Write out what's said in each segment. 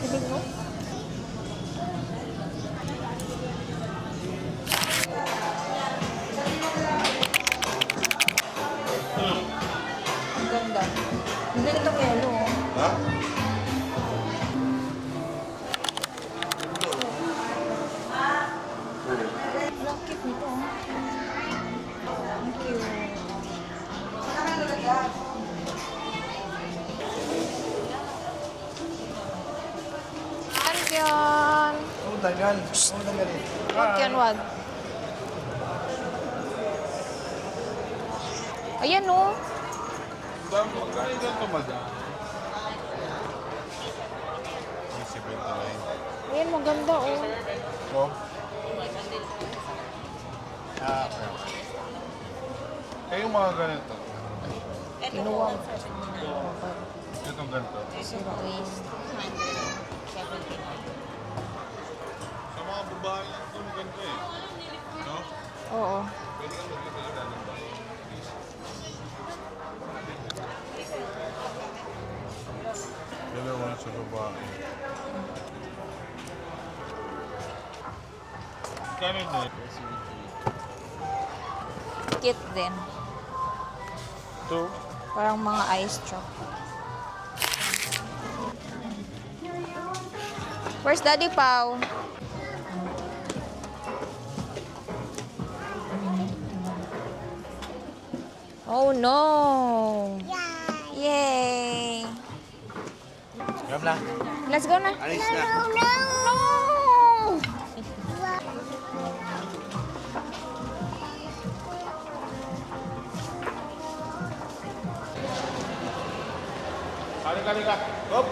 Ibig mo? Ang ganda. Ang ganda itong yellow. Ha? Ang cute nito. Ang cute. Champion! Oh, tagal. Oh, tagal. Wag yan, wag. Ayan, oh. Magkano ganito, madam? Ayan, maganda, oh. Oh. Ah, okay. Eh, yung mga ganito. Kinuha mo. Itong ganito. Zero waste. Sa mga babae lang itong ganito eh. No? Oo. Pwede ka magkakita ng babae. Dalawa sa babae. Kano na? Cute din. Ito? Parang mga ice drop. Where's Daddy Pau? Oh no! Yay! Gam lang. Let's go na. Alis na. No! Halika. Hop!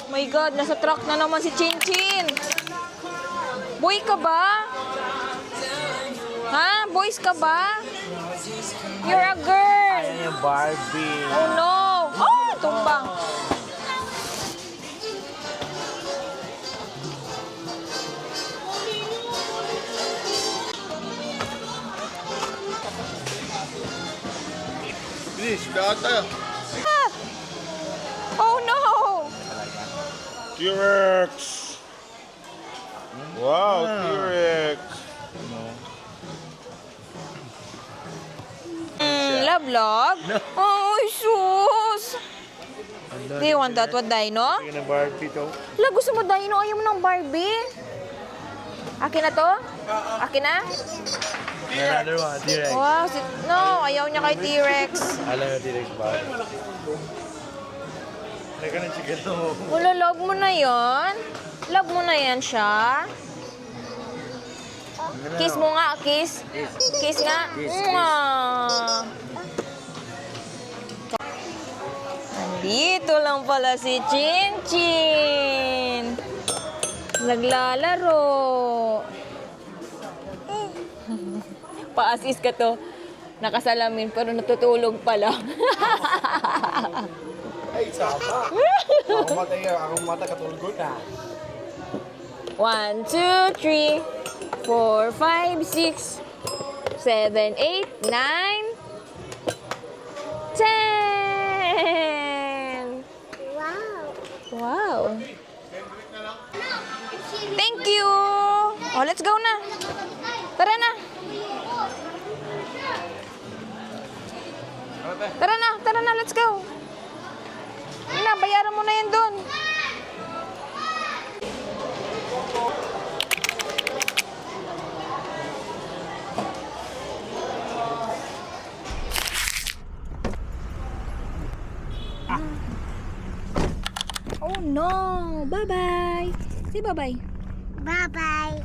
Oh my God, nasa truck na naman si Chinchin. Boy ka ba? Ha? Boys ka ba? You're a girl. Ayan yung Barbie. Oh no! Oh, tumbang. Bilis, lahat tayo. Ah! Oh no! T-Rex! Wow, T-Rex! Love? Oh, sus! Do you want that? What, Dino? Tingnan ng Barbie to. La, gusto mo Dino? Ayaw mo ng Barbie? Akin na to? Akin na? Another one, T-Rex. Wow, no, ayaw niya kay T-Rex. Alam na T-Rex ba? Nagka ng chicken to. Wala, love mo na yan. Love mo na yan siya. Kiss mo nga, kiss. Kiss nga. Mwah. Nandito lang pala si Chinchin. Naglalaro. Pa-assist ka to. Nakasalamin pero natutulog pa lang. Ay, sama. Akong mata katulog na. 1, 2, 3, 4, 5, 6, 7, 8, 9, 10. Wow. Thank you. Oh, let's go na. Tara na. Tara na, let's go. Yun na, bayaran mo na yan doon. Oh no! Bye-bye! Say bye-bye. Bye-bye.